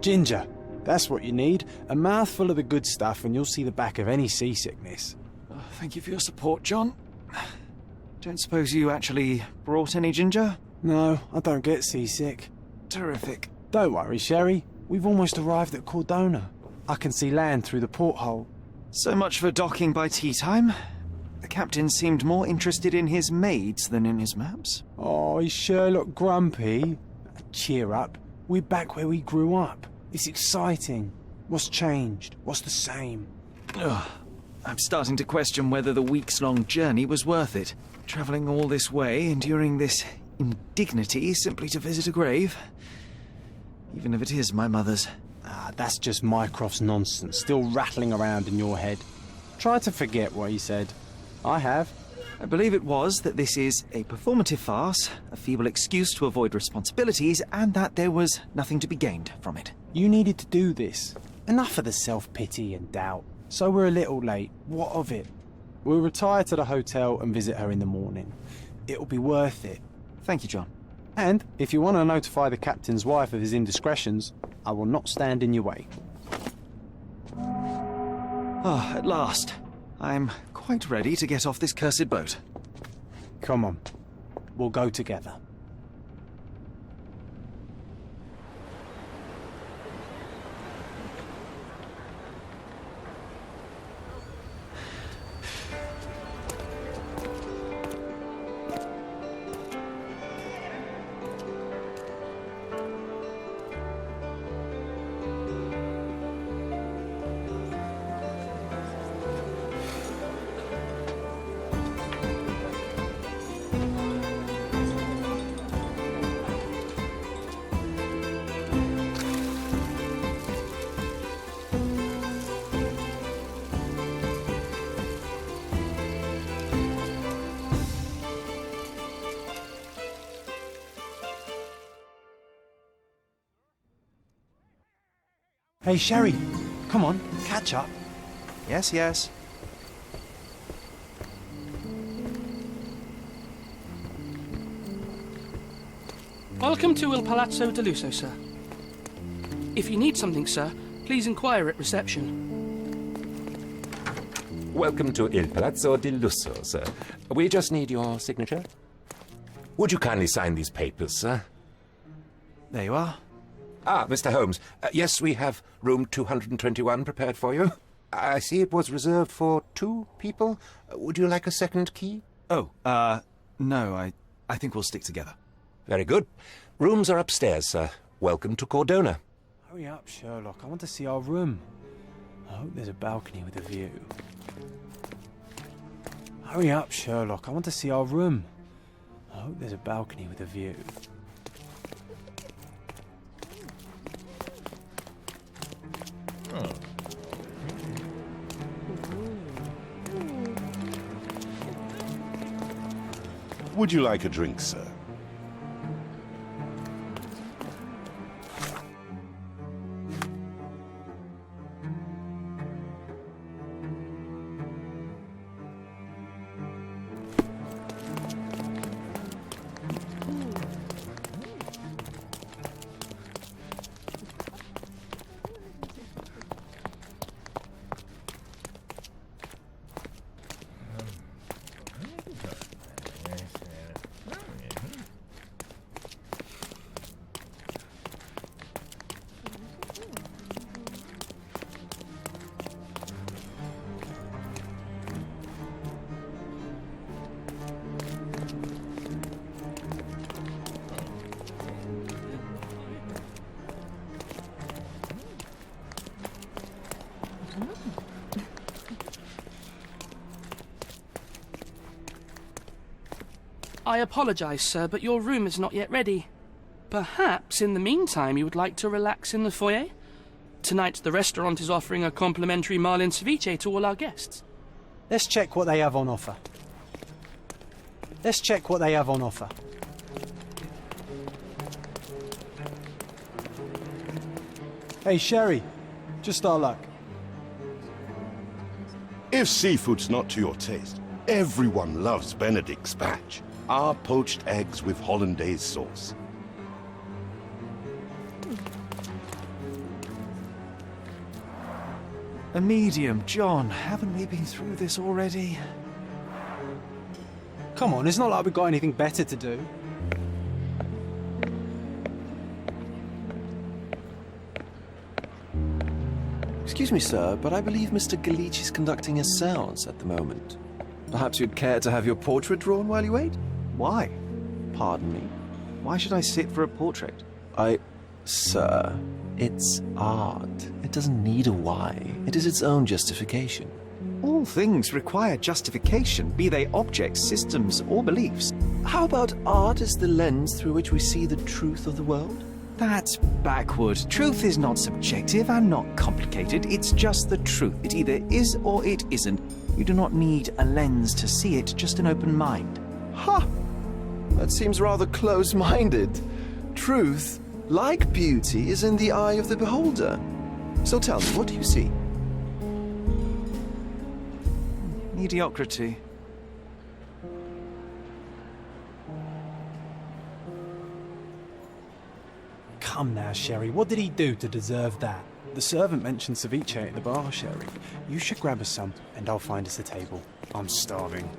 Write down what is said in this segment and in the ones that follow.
Ginger. That's what you need. A mouthful of the good stuff and you'll see the back of any seasickness. Oh, thank you for your support, John. Don't suppose you actually brought any ginger? No, I don't get seasick. Terrific. Don't worry, Sherry. We've almost arrived at Cordona. I can see land through the porthole. So much for docking by tea time. The captain seemed more interested in his maids than in his maps. Oh, is Sherlock grumpy? Cheer up. We're back where we grew up. It's exciting. What's changed? What's the same? Ugh. I'm starting to question whether the weeks-long journey was worth it. Travelling all this way, enduring this indignity simply to visit a grave. Even if it is my mother's. Ah, that's just Mycroft's nonsense, still rattling around in your head. Try to forget what he said. I have. I believe it was that this is a performative farce, a feeble excuse to avoid responsibilities, and that there was nothing to be gained from it. You needed to do this. Enough of the self-pity and doubt. So we're a little late. What of it? We'll retire to the hotel and visit her in the morning. It'll be worth it. Thank you, John. And if you want to notify the captain's wife of his indiscretions, I will not stand in your way. Ah, at last. I'm quite ready to get off this cursed boat. Come on. We'll go together. Hey, Sherry. Come on, catch up. Yes, yes. Welcome to Il Palazzo de Lusso, sir. If you need something, sir, please inquire at reception. Welcome to Il Palazzo di Lusso, sir. We just need your signature. Would you kindly sign these papers, sir? There you are. Ah, Mr. Holmes. Yes, we have room 221 prepared for you. I see it was reserved for 2 people. Would you like a second key? Oh, no, I think we'll stick together. Very good. Rooms are upstairs, sir. Welcome to Cordona. Hurry up, Sherlock. I want to see our room. I hope there's a balcony with a view. Hurry up, Sherlock. I want to see our room. I hope there's a balcony with a view. Would you like a drink, sir? I apologize, sir, but your room is not yet ready. Perhaps, in the meantime, you would like to relax in the foyer? Tonight, the restaurant is offering a complimentary marlin ceviche to all our guests. Let's check what they have on offer. Hey, Sherry. Just our luck. If seafood's not to your taste, everyone loves Benedict's batch. Our poached eggs with hollandaise sauce. A medium, John. Haven't we been through this already? Come on, it's not like we've got anything better to do. Excuse me, sir, but I believe Mr. Galich is conducting a séance at the moment. Perhaps you'd care to have your portrait drawn while you wait? Why? Pardon me? Why should I sit for a portrait? Sir, it's art. It doesn't need a why. It is its own justification. All things require justification, be they objects, systems, or beliefs. How about art as the lens through which we see the truth of the world? That's backward. Truth is not subjective and not complicated. It's just the truth. It either is or it isn't. You do not need a lens to see it, just an open mind. Ha! That seems rather close-minded. Truth, like beauty, is in the eye of the beholder. So tell me, what do you see? Mediocrity. Come now, Sherry, what did he do to deserve that? The servant mentioned ceviche at the bar, Sherry. You should grab us some, and I'll find us a table. I'm starving.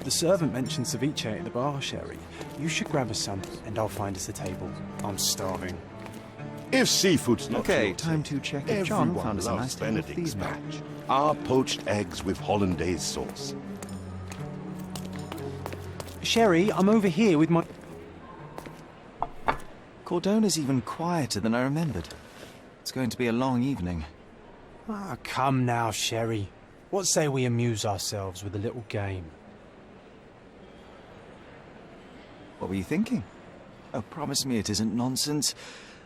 The servant mentioned ceviche at the bar, Sherry. You should grab us some, and I'll find us a table. I'm starving. If seafood's not Okay, your time taste, to check if John everyone found us a loves nice table for Benedict these men. spatch. Our poached eggs with hollandaise sauce. Sherry, I'm over here with my... Cordona's even quieter than I remembered. It's going to be a long evening. Ah, come now, Sherry. What say we amuse ourselves with a little game? What were you thinking? Oh, promise me it isn't nonsense.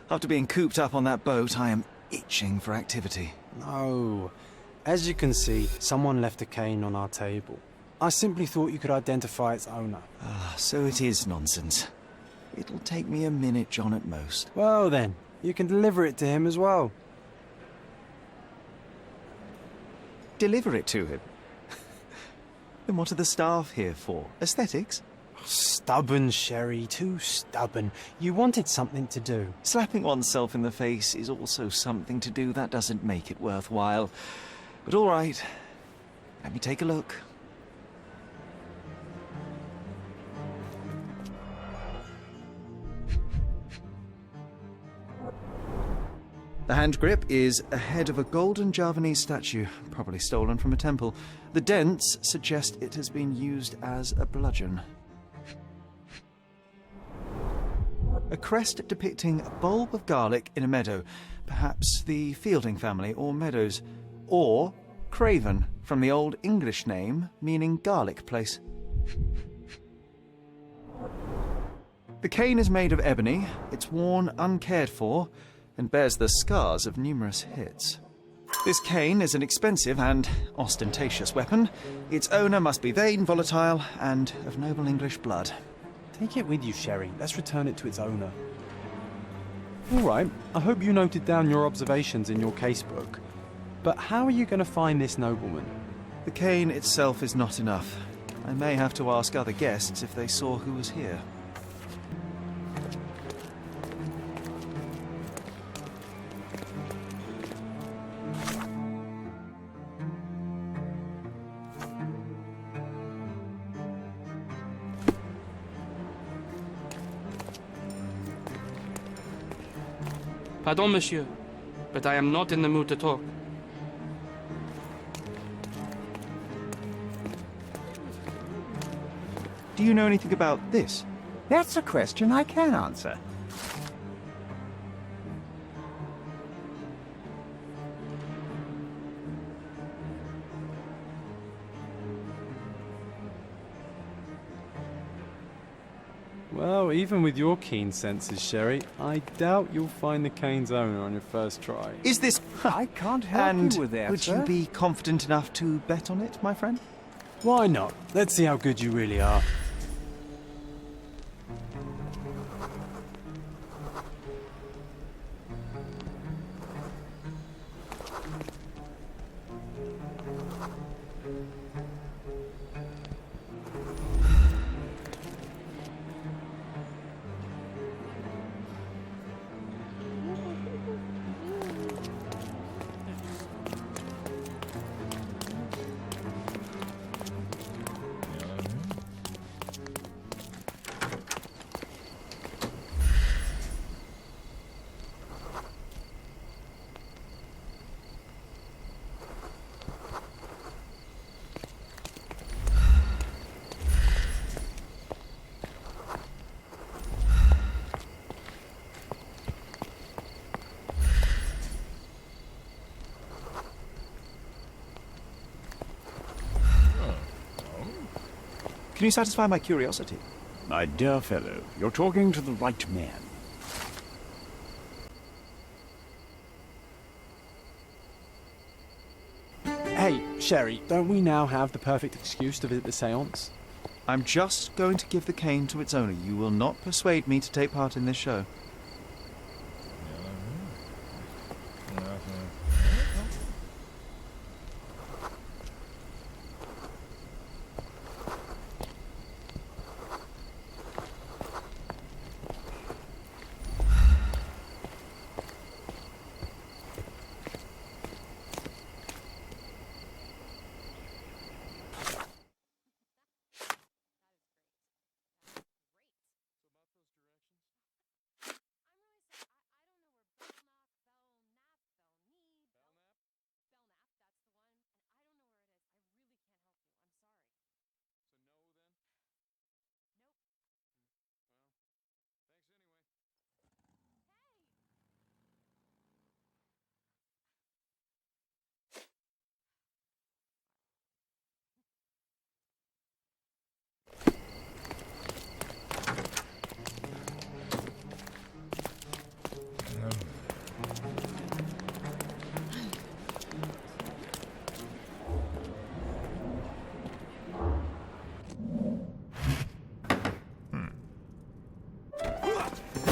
After being cooped up on that boat, I am itching for activity. No. As you can see, someone left a cane on our table. I simply thought you could identify its owner. Ah, so it is nonsense. It'll take me a minute, John, at most. Well then, you can deliver it to him as well. Deliver it to him? Then what are the staff here for? Aesthetics? Stubborn, Sherry, too stubborn. You wanted something to do. Slapping oneself in the face is also something to do. That doesn't make it worthwhile. But all right, let me take a look. The hand grip is a head of a golden Javanese statue, probably stolen from a temple. The dents suggest it has been used as a bludgeon. A crest depicting a bulb of garlic in a meadow, perhaps the Fielding family or Meadows, or Craven, from the Old English name meaning garlic place. The cane is made of ebony, it's worn uncared for, and bears the scars of numerous hits. This cane is an expensive and ostentatious weapon. Its owner must be vain, volatile, and of noble English blood. Take it with you, Sherry. Let's return it to its owner. All right, I hope you noted down your observations in your casebook. But how are you going to find this nobleman? The cane itself is not enough. I may have to ask other guests if they saw who was here. Pardon, monsieur, but I am not in the mood to talk. Do you know anything about this? That's a question I can answer. Well, even with your keen senses, Sherry, I doubt you'll find the cane's owner on your first try. Is this... I can't help And you with that, would sir. you be confident enough to bet on it, my friend? Why not? Let's see how good you really are. Can you satisfy my curiosity? My dear fellow, you're talking to the right man. Hey, Sherry, don't we now have the perfect excuse to visit the seance? I'm just going to give the cane to its owner. You will not persuade me to take part in this show.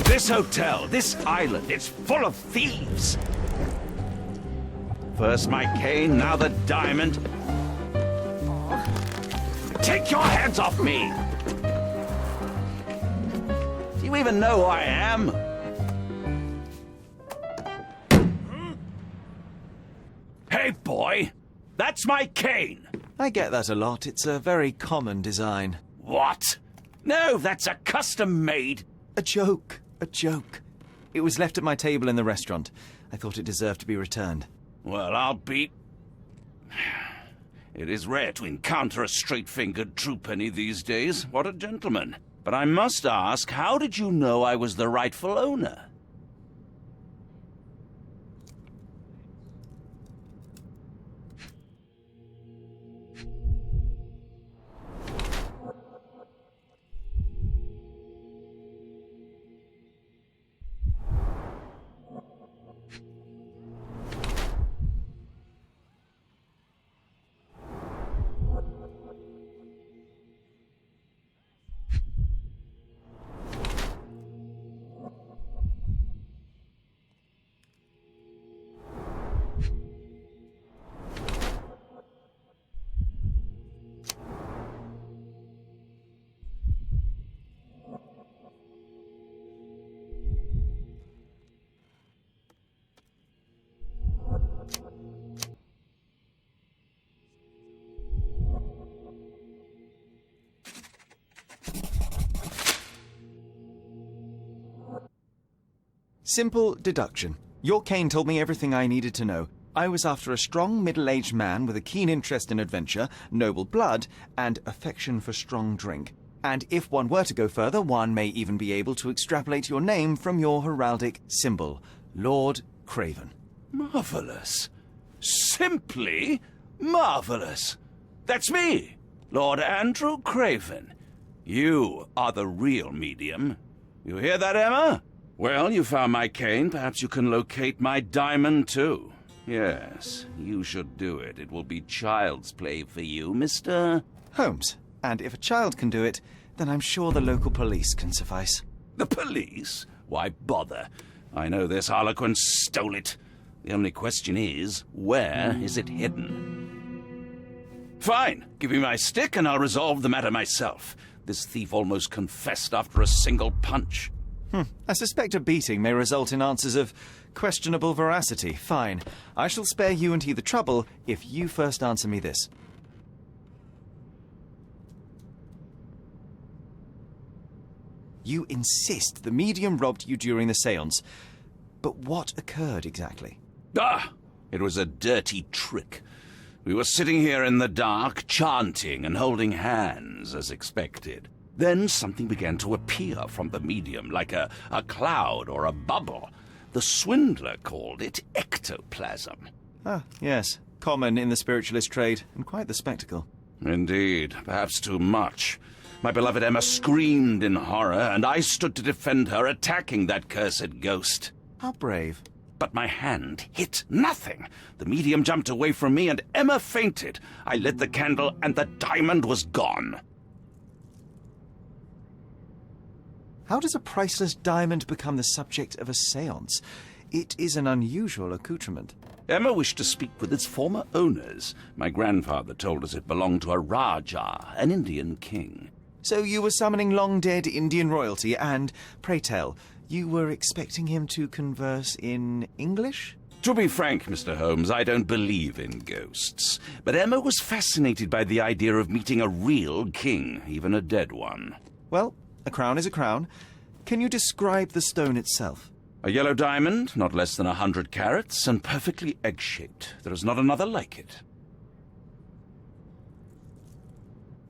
This hotel, this island, it's full of thieves. First my cane, now the diamond. Take your hands off me! Do you even know who I am? Hey, boy! That's my cane! I get that a lot. It's a very common design. What? No, that's a custom-made... A joke. A joke. It was left at my table in the restaurant. I thought it deserved to be returned. Well, I'll be... It is rare to encounter a straight-fingered true penny these days. What a gentleman. But I must ask, how did you know I was the rightful owner? Simple deduction. Your cane told me everything I needed to know. I was after a strong middle-aged man with a keen interest in adventure, noble blood, and affection for strong drink. And if one were to go further, one may even be able to extrapolate your name from your heraldic symbol, Lord Craven. Marvelous. Simply marvelous. That's me, Lord Andrew Craven. You are the real medium. You hear that, Emma? Well, you found my cane. Perhaps you can locate my diamond, too. Yes, you should do it. It will be child's play for you, mister. Holmes, and if a child can do it, then I'm sure the local police can suffice. The police? Why bother? I know this harlequin stole it. The only question is, where is it hidden? Fine. Give me my stick and I'll resolve the matter myself. This thief almost confessed after a single punch. I suspect a beating may result in answers of questionable veracity. Fine. I shall spare you and he the trouble if you first answer me this. You insist the medium robbed you during the séance. But what occurred exactly? It was a dirty trick. We were sitting here in the dark, chanting and holding hands, as expected. Then something began to appear from the medium, like a cloud or a bubble. The swindler called it ectoplasm. Ah, yes. Common in the spiritualist trade, and quite the spectacle. Indeed, perhaps too much. My beloved Emma screamed in horror, and I stood to defend her, attacking that cursed ghost. How brave. But my hand hit nothing. The medium jumped away from me, and Emma fainted. I lit the candle, and the diamond was gone. How does a priceless diamond become the subject of a séance? It is an unusual accoutrement. Emma wished to speak with its former owners. My grandfather told us it belonged to a Rajah, an Indian king. So you were summoning long-dead Indian royalty, and, pray tell, you were expecting him to converse in English? To be frank, Mr. Holmes, I don't believe in ghosts. But Emma was fascinated by the idea of meeting a real king, even a dead one. Well, a crown is a crown. Can you describe the stone itself? A yellow diamond, not less than 100 carats, and perfectly egg-shaped. There is not another like it.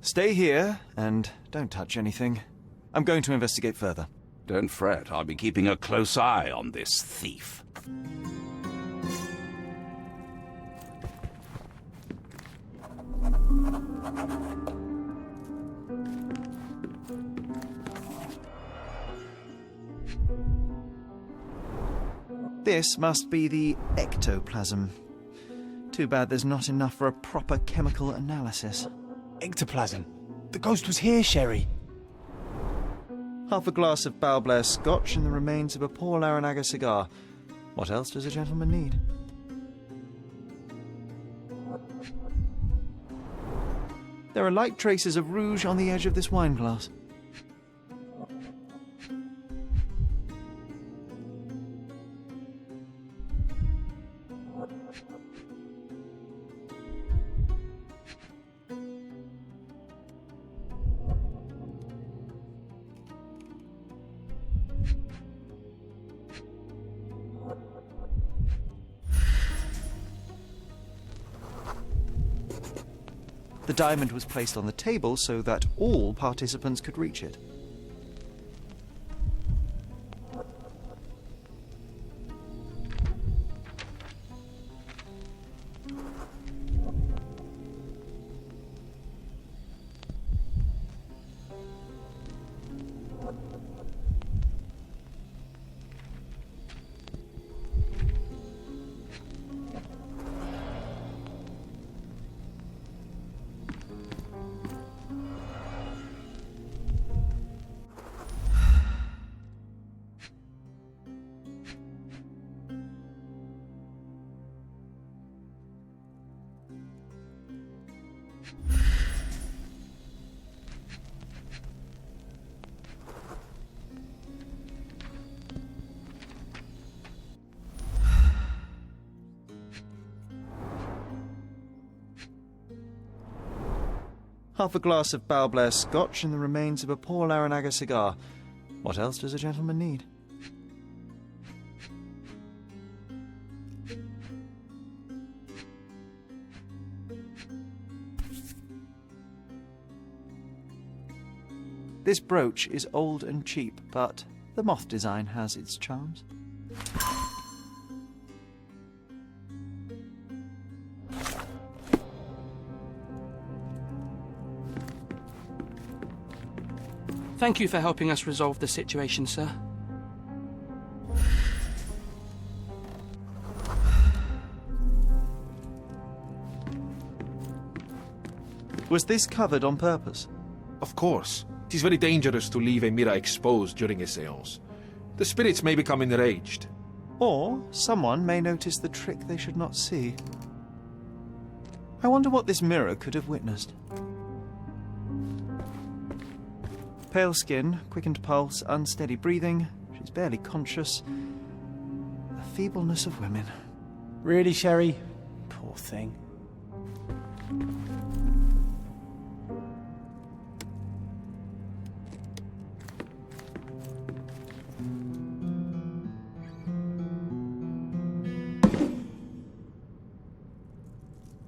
Stay here, and don't touch anything. I'm going to investigate further. Don't fret, I'll be keeping a close eye on this thief. This must be the ectoplasm. Too bad there's not enough for a proper chemical analysis. Ectoplasm. The ghost was here, Sherry. Half a glass of Balblair scotch and the remains of a Paul Aranaga cigar. What else does a gentleman need? There are light traces of rouge on the edge of this wine glass. The diamond was placed on the table so that all participants could reach it. Half a glass of Balblair scotch and the remains of a Paul Aranaga cigar. What else does a gentleman need? This brooch is old and cheap, but the moth design has its charms. Thank you for helping us resolve the situation, sir. Was this covered on purpose? Of course. It is very dangerous to leave a mirror exposed during a séance. The spirits may become enraged. Or someone may notice the trick they should not see. I wonder what this mirror could have witnessed. Pale skin, quickened pulse, unsteady breathing. She's barely conscious. The feebleness of women. Really, Sherry? Poor thing.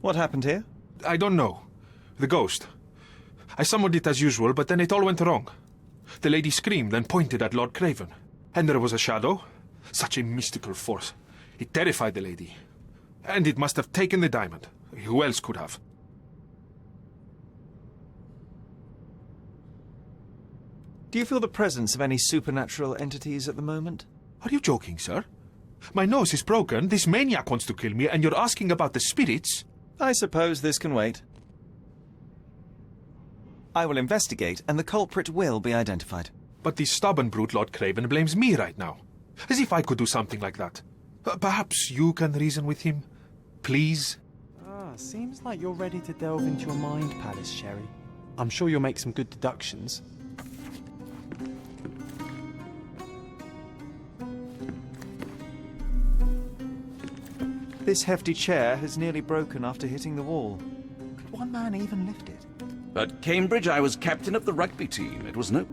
What happened here? I don't know. The ghost. I summoned it as usual, but then it all went wrong. The lady screamed and pointed at Lord Craven. And there was a shadow. Such a mystical force. It terrified the lady. And it must have taken the diamond. Who else could have? Do you feel the presence of any supernatural entities at the moment? Are you joking, sir? My nose is broken, this maniac wants to kill me, and you're asking about the spirits? I suppose this can wait. I will investigate, and the culprit will be identified. But the stubborn brute Lord Craven blames me right now. As if I could do something like that. Perhaps you can reason with him? Please? Seems like you're ready to delve into your mind palace, Sherry. I'm sure you'll make some good deductions. This hefty chair has nearly broken after hitting the wall. Could one man even lift it? At Cambridge, I was captain of the rugby team. It was no...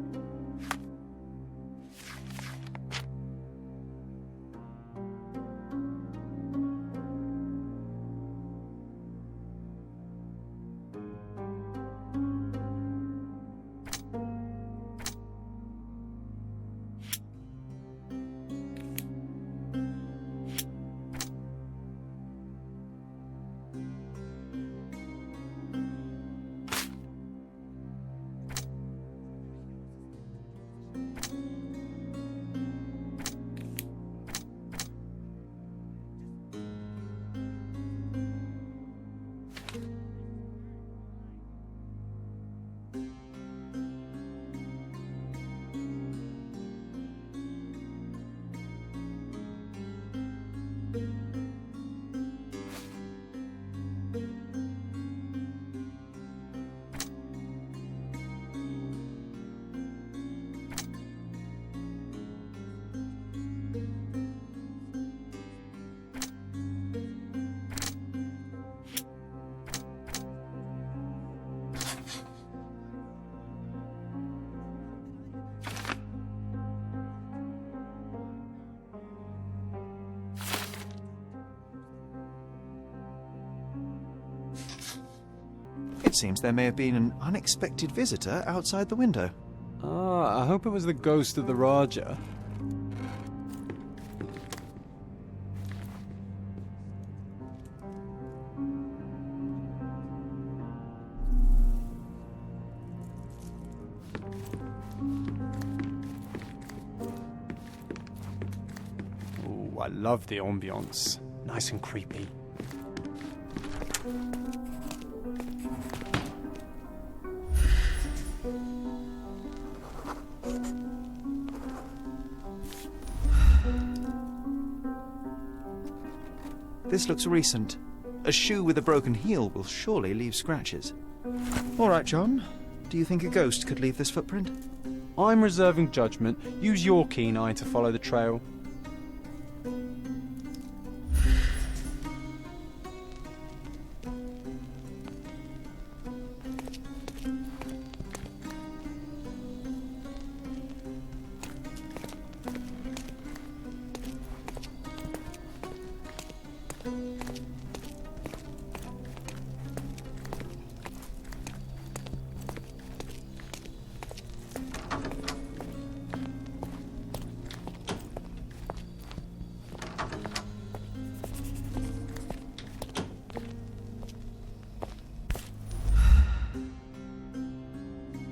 It seems there may have been an unexpected visitor outside the window. I hope it was the ghost of the Raja. Oh, I love the ambience. Nice and creepy. This looks recent. A shoe with a broken heel will surely leave scratches. All right, John. Do you think a ghost could leave this footprint? I'm reserving judgment. Use your keen eye to follow the trail.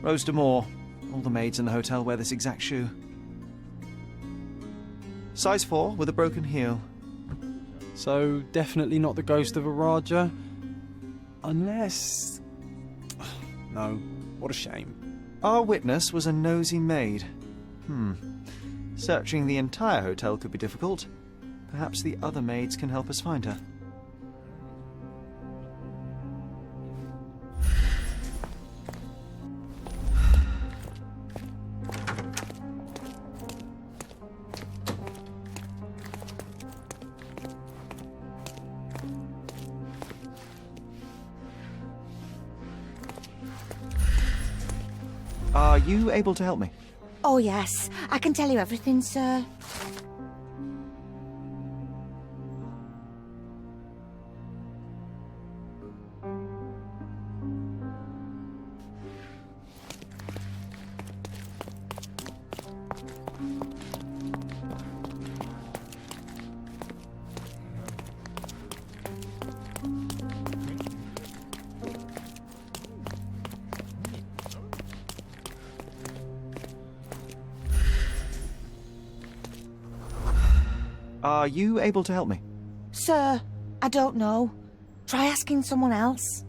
Rose D'Amour. All the maids in the hotel wear this exact shoe. Size 4 with a broken heel. So, definitely not the ghost of a Raja. Unless... No, what a shame. Our witness was a nosy maid. Searching the entire hotel could be difficult. Perhaps the other maids can help us find her. Are you able to help me? Oh, yes. I can tell you everything, sir. Are you able to help me? Sir, I don't know. Try asking someone else.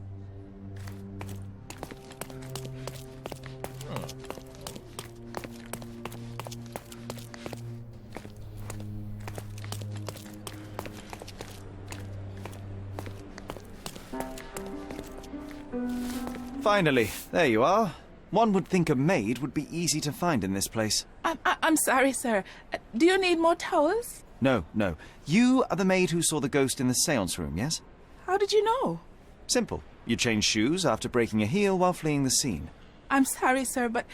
Finally, there you are. One would think a maid would be easy to find in this place. I'm sorry, sir. Do you need more towels? No. You are the maid who saw the ghost in the seance room, yes? How did you know? Simple. You changed shoes after breaking a heel while fleeing the scene. I'm sorry, sir, but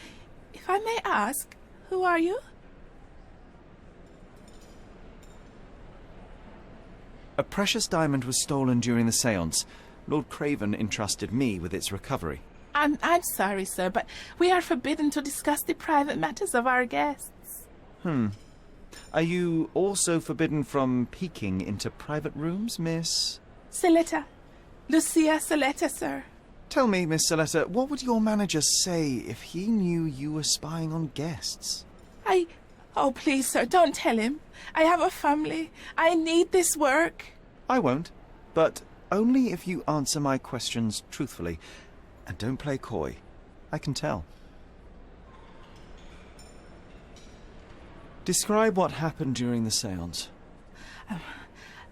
if I may ask, who are you? A precious diamond was stolen during the seance. Lord Craven entrusted me with its recovery. I'm sorry, sir, but we are forbidden to discuss the private matters of our guests. Are you also forbidden from peeking into private rooms, Miss? Saletta. Lucia Saletta, sir. Tell me, Miss Saletta, what would your manager say if he knew you were spying on guests? Oh, please, sir, don't tell him. I have a family. I need this work. I won't, but only if you answer my questions truthfully. And don't play coy. I can tell. Describe what happened during the seance.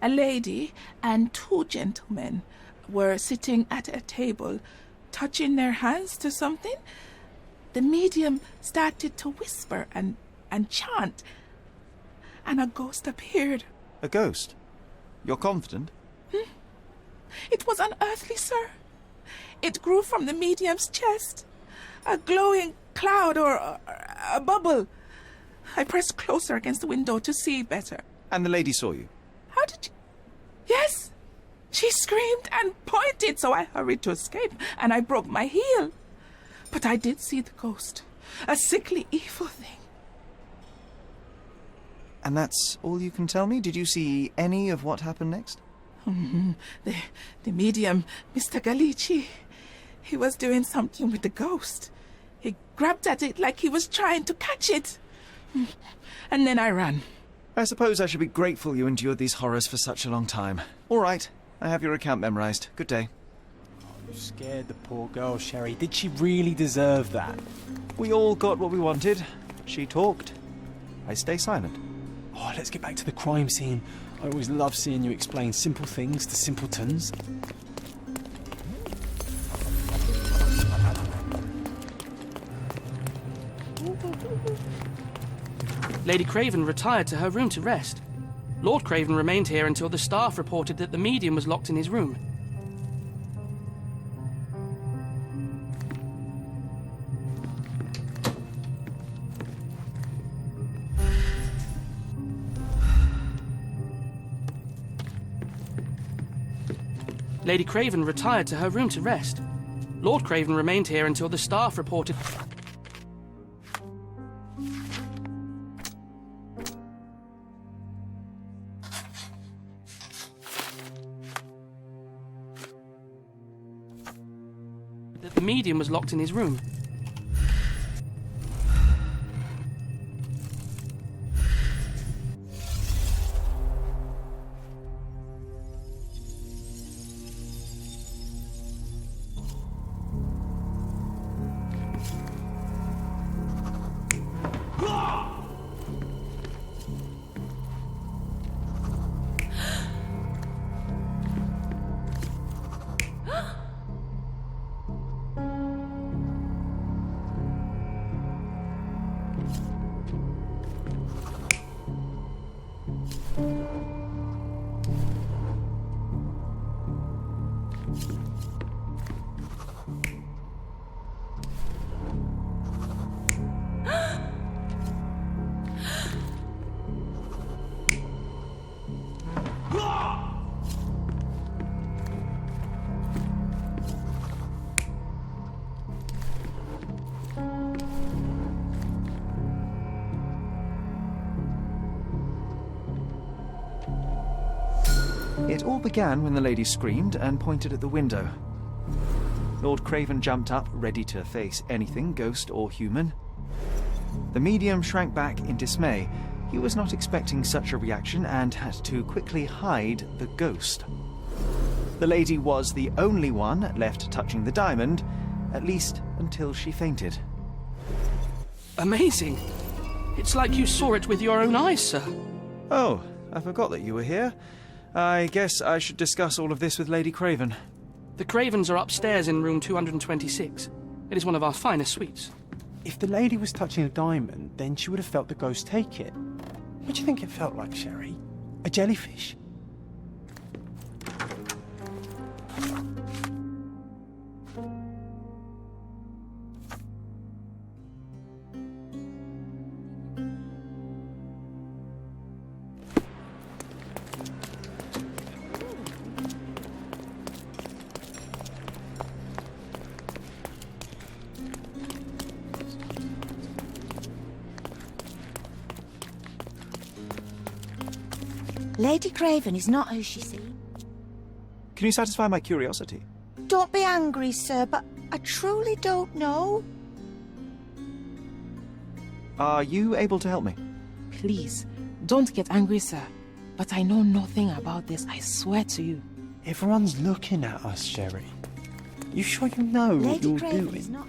A lady and two gentlemen were sitting at a table, touching their hands to something. The medium started to whisper and chant, and a ghost appeared. A ghost? You're confident? It was unearthly, sir. It grew from the medium's chest. A glowing cloud or a bubble. I pressed closer against the window to see better. And the lady saw you? How did you... Yes! She screamed and pointed, so I hurried to escape, and I broke my heel. But I did see the ghost. A sickly, evil thing. And that's all you can tell me? Did you see any of what happened next? The medium, Mr. Galici, he was doing something with the ghost. He grabbed at it like he was trying to catch it. And then I ran. I suppose I should be grateful you endured these horrors for such a long time. All right, I have your account memorized. Good day. You scared the poor girl, Sherry. Did she really deserve that? We all got what we wanted. She talked. I stay silent. Oh, let's get back to the crime scene. I always love seeing you explain simple things to simpletons. Lady Craven retired to her room to rest. Lord Craven remained here until the staff reported that the medium was locked in his room. Lady Craven retired to her room to rest. Lord Craven remained here until the staff reported... that the medium was locked in his room. It all began when the lady screamed and pointed at the window. Lord Craven jumped up, ready to face anything, ghost or human. The medium shrank back in dismay. He was not expecting such a reaction and had to quickly hide the ghost. The lady was the only one left touching the diamond, at least until she fainted. Amazing. It's like you saw it with your own eyes, sir. Oh, I forgot that you were here. I guess I should discuss all of this with Lady Craven. The Cravens are upstairs in room 226. It is one of our finest suites. If the lady was touching a diamond, then she would have felt the ghost take it. What do you think it felt like, Sherry? A jellyfish? Lady Craven is not who she seems. Can you satisfy my curiosity? Don't be angry, sir, but I truly don't know. Are you able to help me? Please, don't get angry, sir. But I know nothing about this, I swear to you. Everyone's looking at us, Sherry. You sure you know what Lady you're Craven doing? is not...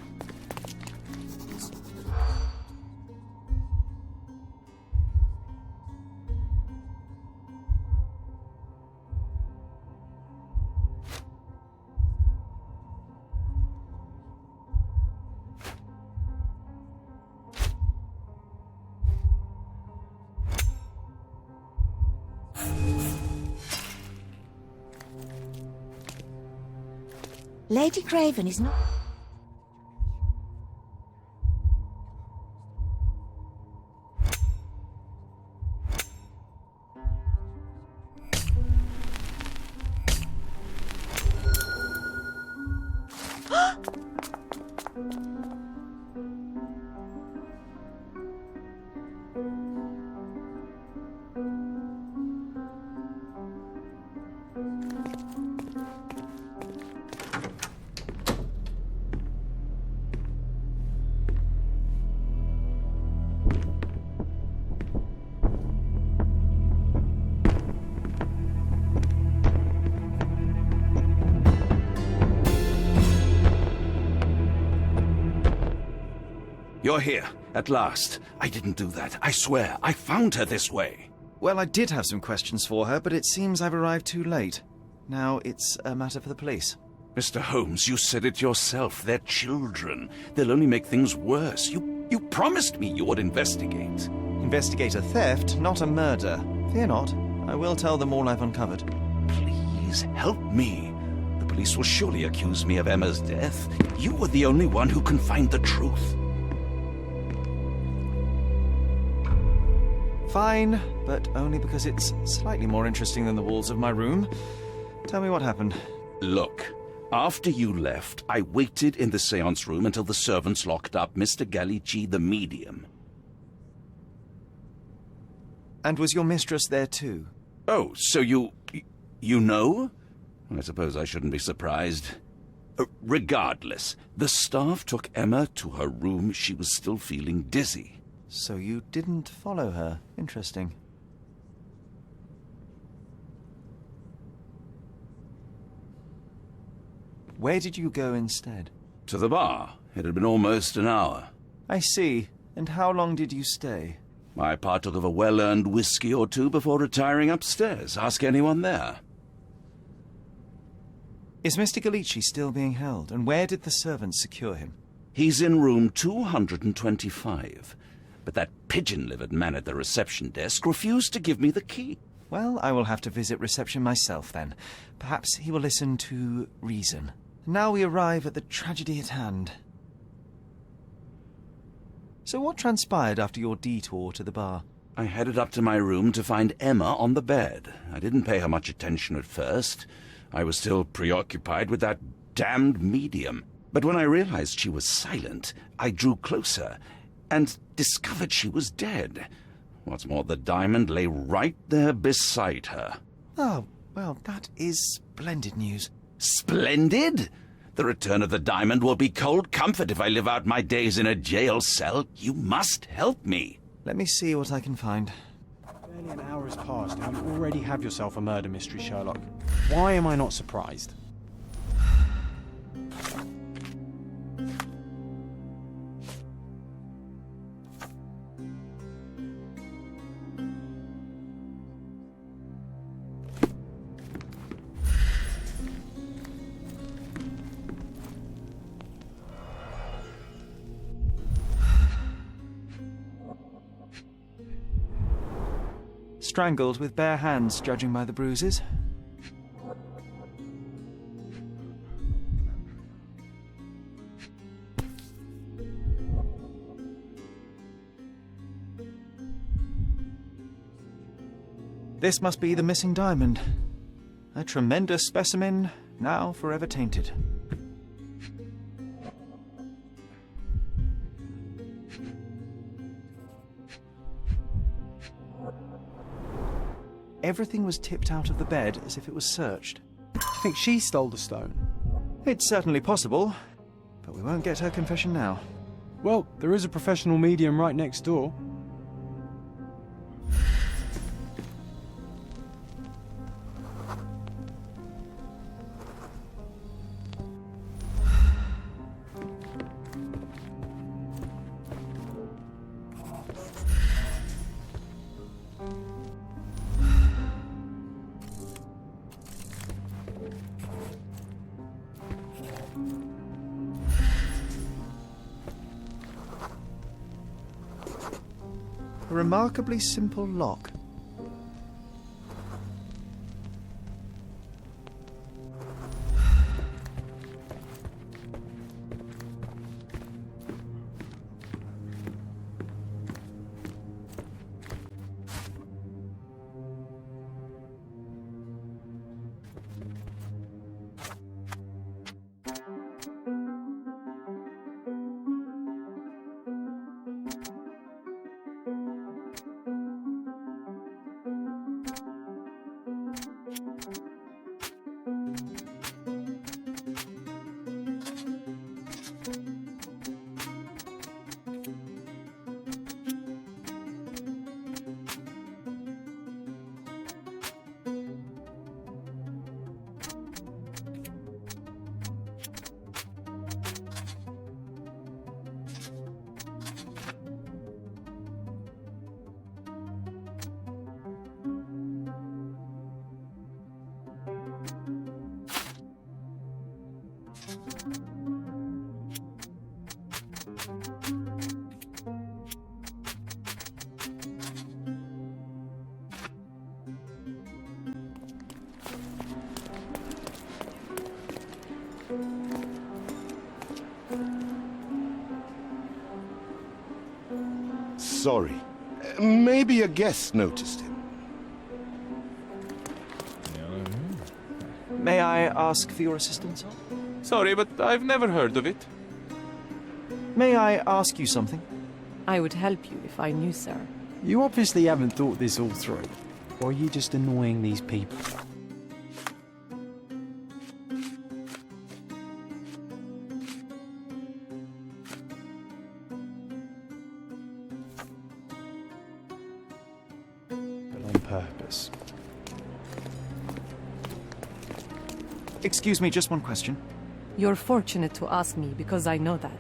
Lady Craven is not... You're here, at last. I didn't do that. I swear, I found her this way. Well, I did have some questions for her, but it seems I've arrived too late. Now it's a matter for the police. Mr. Holmes, you said it yourself. They're children. They'll only make things worse. You promised me you would investigate. Investigate a theft, not a murder. Fear not. I will tell them all I've uncovered. Please, help me. The police will surely accuse me of Emma's death. You were the only one who can find the truth. Fine, but only because it's slightly more interesting than the walls of my room. Tell me what happened. Look, after you left, I waited in the seance room until the servants locked up Mr. Gallici, the medium. And was your mistress there too? Oh, so you know? I suppose I shouldn't be surprised. Regardless, the staff took Emma to her room. She was still feeling dizzy. So you didn't follow her. Interesting. Where did you go instead? To the bar. It had been almost an hour. I see. And how long did you stay? I partook of a well-earned whiskey or two before retiring upstairs. Ask anyone there. Is Mr. Gallici still being held? And where did the servants secure him? He's in room 225. but that pigeon-livered man at the reception desk refused to give me the key. Well, I will have to visit reception myself then. Perhaps he will listen to reason. Now we arrive at the tragedy at hand. So what transpired after your detour to the bar? I headed up to my room to find Emma on the bed. I didn't pay her much attention at first. I was still preoccupied with that damned medium. But when I realized she was silent, I drew closer and discovered she was dead. What's more, the diamond lay right there beside her. Oh, well, that is splendid news. Splendid? The return of the diamond will be cold comfort if I live out my days in a jail cell. You must help me. Let me see what I can find. Barely an hour has passed and you already have yourself a murder mystery, Sherlock. Why am I not surprised? Strangled with bare hands, judging by the bruises. This must be the missing diamond. A tremendous specimen, now forever tainted. Everything was tipped out of the bed as if it was searched. Do you think she stole the stone? It's certainly possible, but we won't get her confession now. Well, there is a professional medium right next door. A remarkably simple lock. Sorry. Maybe a guest noticed him. May I ask for your assistance? Sorry, but I've never heard of it. May I ask you something? I would help you if I knew, sir. You obviously haven't thought this all through. Or are you just annoying these people? But on purpose. Excuse me, just one question. You're fortunate to ask me because I know that.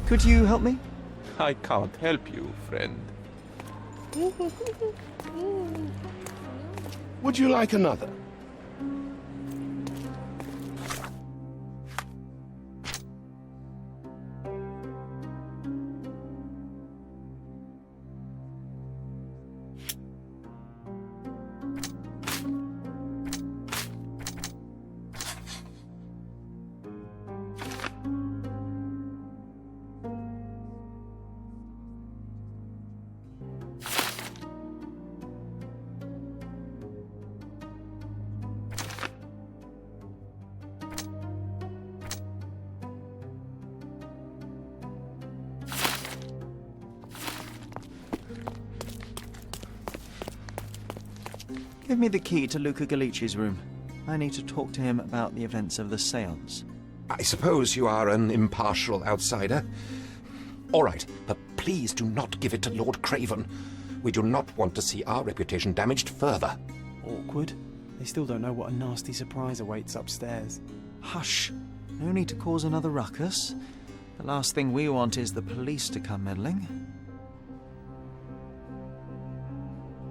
Could you help me? I can't help you, friend. Would you like another? Give me the key to Luca Galici's room. I need to talk to him about the events of the séance. I suppose you are an impartial outsider. All right, but please do not give it to Lord Craven. We do not want to see our reputation damaged further. Awkward. They still don't know what a nasty surprise awaits upstairs. Hush. No need to cause another ruckus. The last thing we want is the police to come meddling.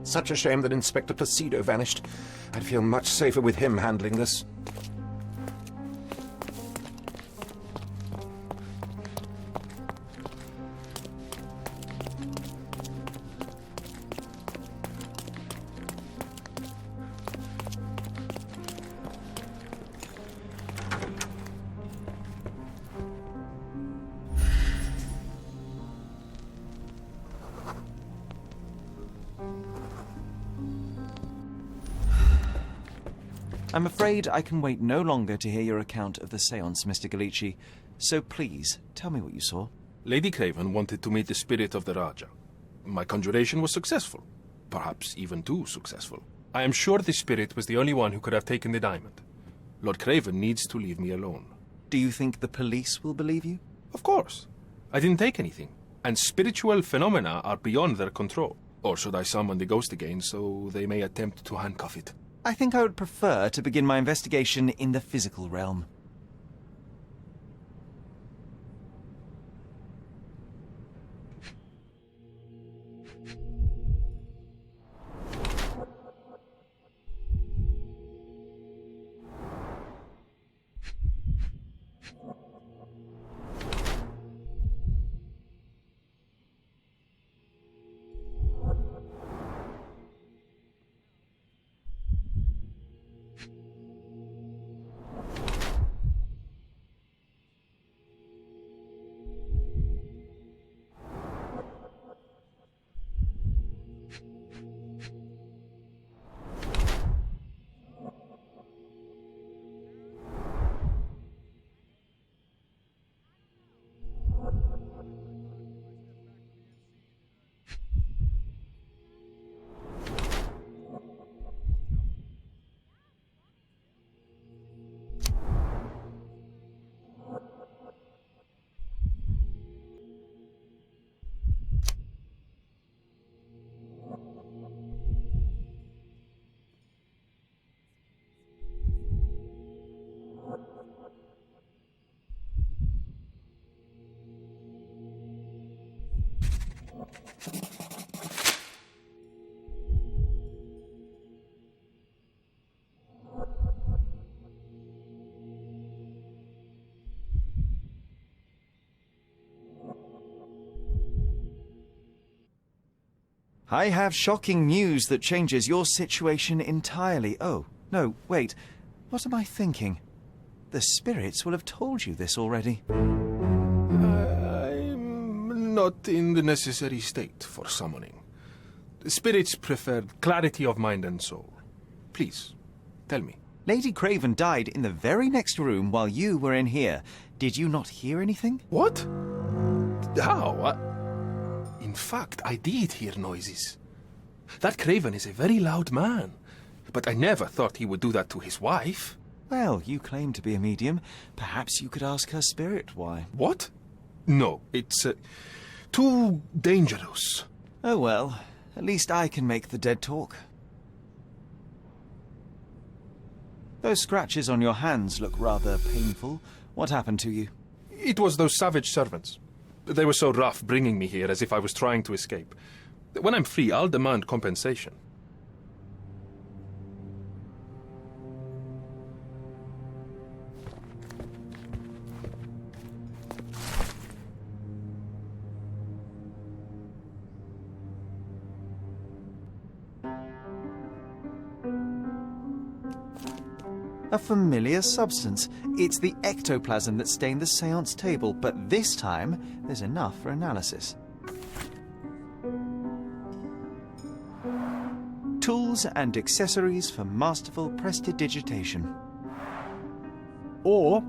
Such a shame that Inspector Placido vanished. I'd feel much safer with him handling this. I'm afraid I can wait no longer to hear your account of the séance, Mr. Galici. So please, tell me what you saw. Lady Craven wanted to meet the spirit of the Raja. My conjuration was successful. Perhaps even too successful. I am sure the spirit was the only one who could have taken the diamond. Lord Craven needs to leave me alone. Do you think the police will believe you? Of course. I didn't take anything. And spiritual phenomena are beyond their control. Or should I summon the ghost again so they may attempt to handcuff it? I think I would prefer to begin my investigation in the physical realm. I have shocking news that changes your situation entirely. Oh, no, wait. What am I thinking? The spirits will have told you this already. I'm not in the necessary state for summoning. The spirits prefer clarity of mind and soul. Please, tell me. Lady Craven died in the very next room while you were in here. Did you not hear anything? What? How? In fact, I did hear noises. That Craven is a very loud man, but I never thought he would do that to his wife. Well, you claim to be a medium. Perhaps you could ask her spirit why. What? No, it's too dangerous. Oh well, at least I can make the dead talk. Those scratches on your hands look rather painful. What happened to you? It was those savage servants. They were so rough bringing me here as if I was trying to escape. When I'm free, I'll demand compensation. A familiar substance. It's the ectoplasm that stained the séance table, but this time there's enough for analysis. Tools and accessories for masterful prestidigitation. Or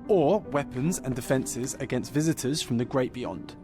weapons and defences against visitors from the great beyond.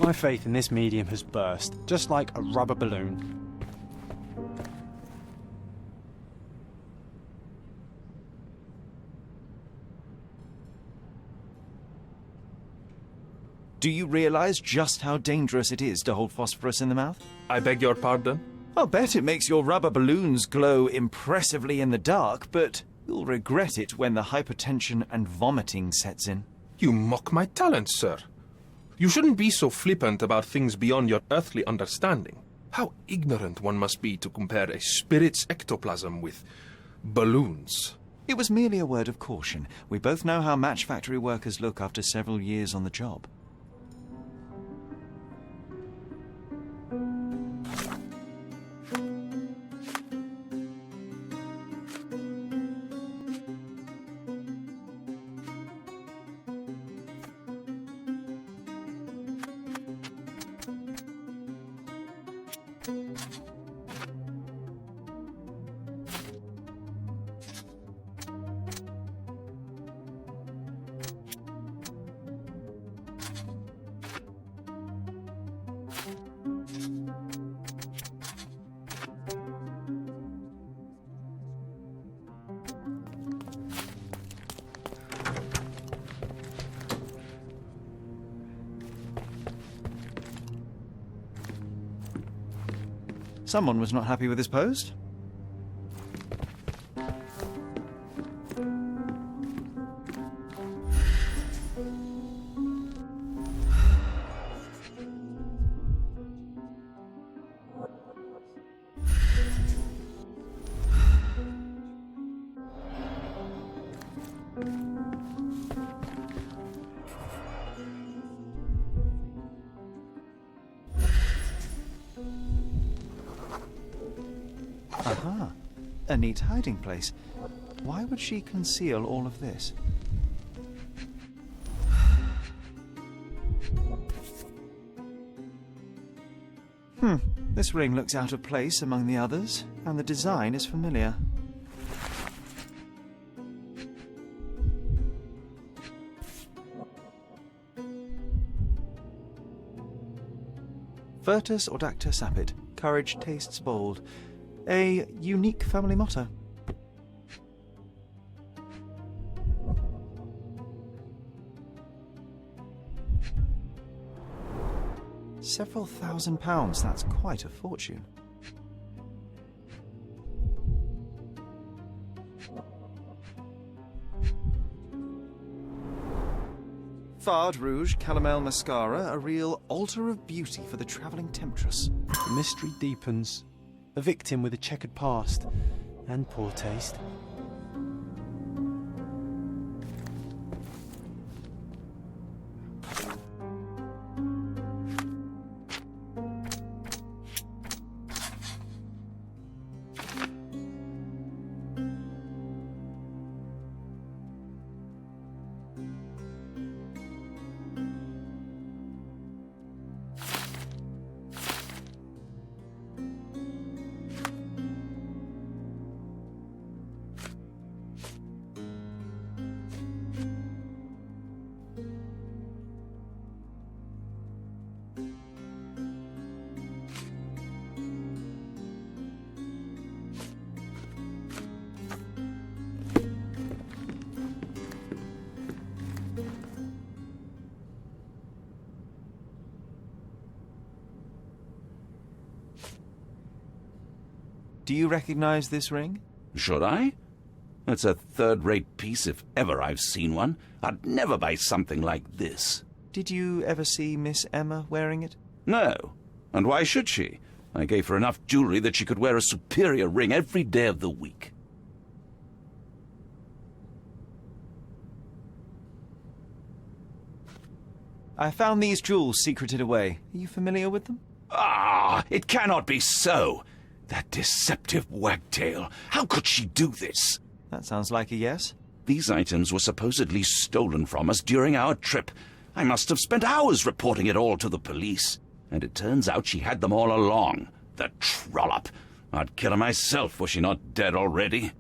My faith in this medium has burst, just like a rubber balloon. Do you realize just how dangerous it is to hold phosphorus in the mouth? I beg your pardon? I'll bet it makes your rubber balloons glow impressively in the dark, but you'll regret it when the hypertension and vomiting sets in. You mock my talents, sir. You shouldn't be so flippant about things beyond your earthly understanding. How ignorant one must be to compare a spirit's ectoplasm with balloons. It was merely a word of caution. We both know how match factory workers look after several years on the job. Someone was not happy with his post. Aha, a neat hiding place. Why would she conceal all of this? This ring looks out of place among the others, and the design is familiar. Virtus audacta sapit. Courage tastes bold. A unique family motto. Several £1,000s, that's quite a fortune. Fard Rouge Calomel Mascara, a real altar of beauty for the travelling temptress. The mystery deepens. A victim with a checkered past and poor taste. Do you recognize this ring? Should I? It's a third-rate piece if ever I've seen one. I'd never buy something like this. Did you ever see Miss Emma wearing it? No. And why should she? I gave her enough jewelry that she could wear a superior ring every day of the week. I found these jewels secreted away. Are you familiar with them? Ah, it cannot be so. That deceptive wagtail. How could she do this? That sounds like a yes. These items were supposedly stolen from us during our trip. I must have spent hours reporting it all to the police. And it turns out she had them all along. The trollop. I'd kill her myself, was she not dead already?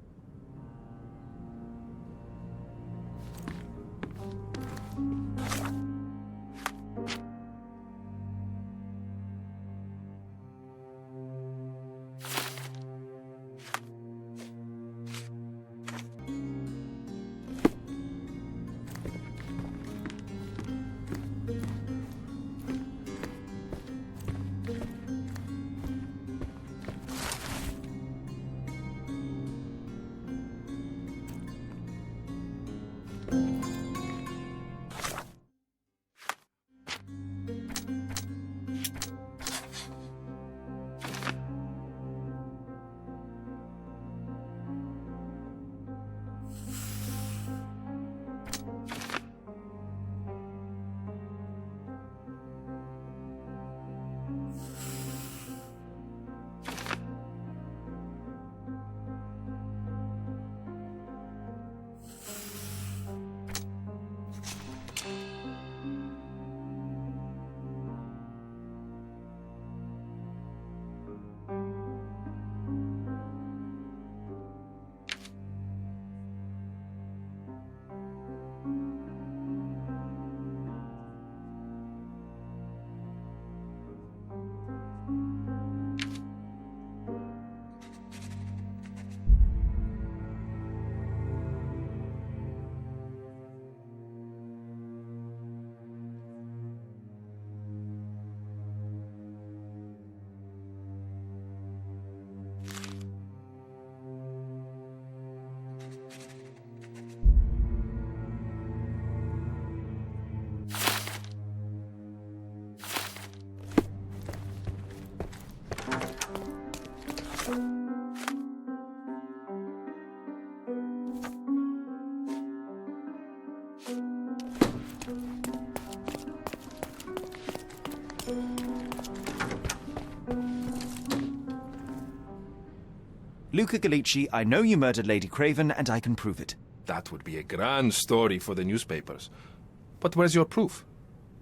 Luca Gallici, I know you murdered Lady Craven, and I can prove it. That would be a grand story for the newspapers. But where's your proof?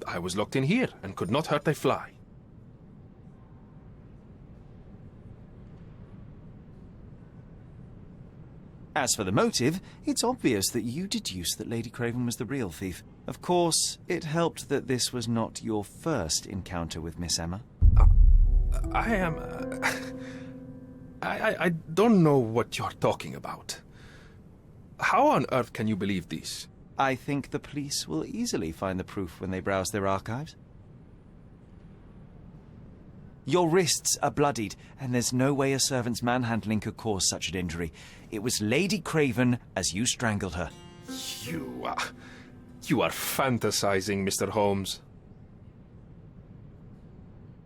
I was locked in here and could not hurt a fly. As for the motive, it's obvious that you deduced that Lady Craven was the real thief. Of course, it helped that this was not your first encounter with Miss Emma. I am... I don't know what you're talking about. How on earth can you believe this? I think the police will easily find the proof when they browse their archives. Your wrists are bloodied, and there's no way a servant's manhandling could cause such an injury. It was Lady Craven as you strangled her. You are fantasizing, Mr. Holmes.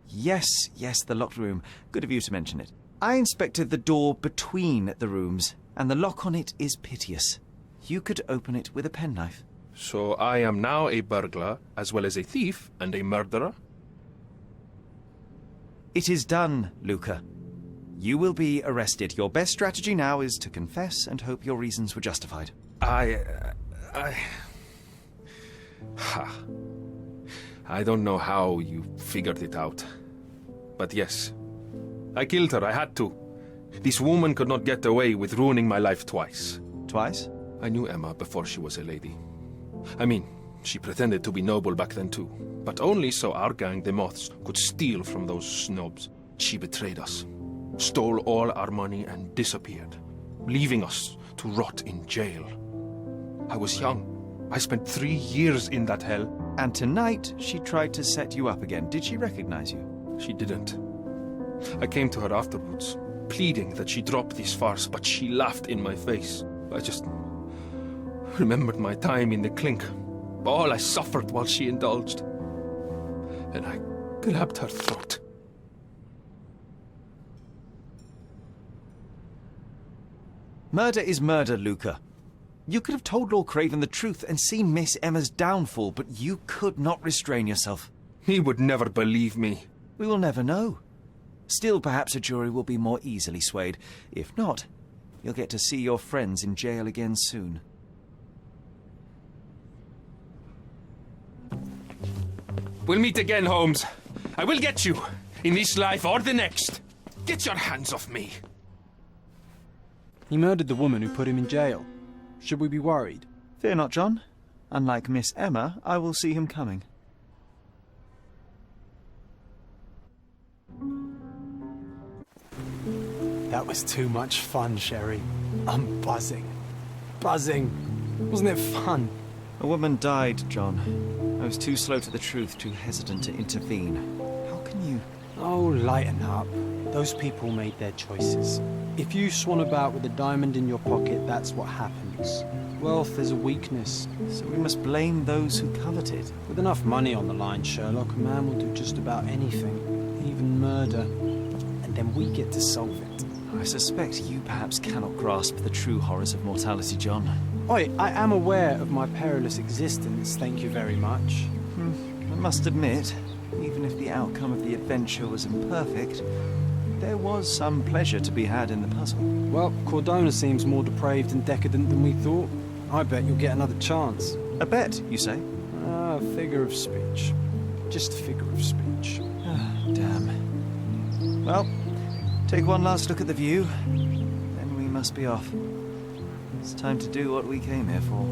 Yes, the locked room. Good of you to mention it. I inspected the door between the rooms, and the lock on it is piteous. You could open it with a penknife. So I am now a burglar, as well as a thief and a murderer? It is done, Luca. You will be arrested. Your best strategy now is to confess and hope your reasons were justified. I don't know how you figured it out. But yes, I killed her. I had to. This woman could not get away with ruining my life twice. Twice? I knew Emma before she was a lady. I mean, she pretended to be noble back then too. But only so our gang, the Moths, could steal from those snobs. She betrayed us, stole all our money and disappeared, leaving us to rot in jail. I was young. I spent 3 years in that hell. And tonight, she tried to set you up again. Did she recognize you? She didn't. I came to her afterwards, pleading that she drop this farce, but she laughed in my face. I just remembered my time in the clink, all I suffered while she indulged. And I grabbed her throat. Murder is murder, Luca. You could have told Lord Craven the truth and seen Miss Emma's downfall, but you could not restrain yourself. He would never believe me. We will never know. Still, perhaps a jury will be more easily swayed. If not, you'll get to see your friends in jail again soon. We'll meet again, Holmes. I will get you, in this life or the next. Get your hands off me. He murdered the woman who put him in jail. Should we be worried? Fear not, John. Unlike Miss Emma, I will see him coming. That was too much fun, Sherry. I'm buzzing. Buzzing. Wasn't it fun? A woman died, John. I was too slow to the truth, too hesitant to intervene. How can you... Oh, lighten up. Those people made their choices. If you swan about with a diamond in your pocket, that's what happens. Wealth is a weakness. So we must blame those who covet it. With enough money on the line, Sherlock, a man will do just about anything. Even murder. And then we get to solve it. I suspect you perhaps cannot grasp the true horrors of mortality, John. Oi, I am aware of my perilous existence, thank you very much. I must admit, even if the outcome of the adventure was imperfect, there was some pleasure to be had in the puzzle. Well, Cordona seems more depraved and decadent than we thought. I bet you'll get another chance. A bet, you say? Figure of speech. Just a figure of speech. Damn. Well, take one last look at the view, then we must be off. It's time to do what we came here for.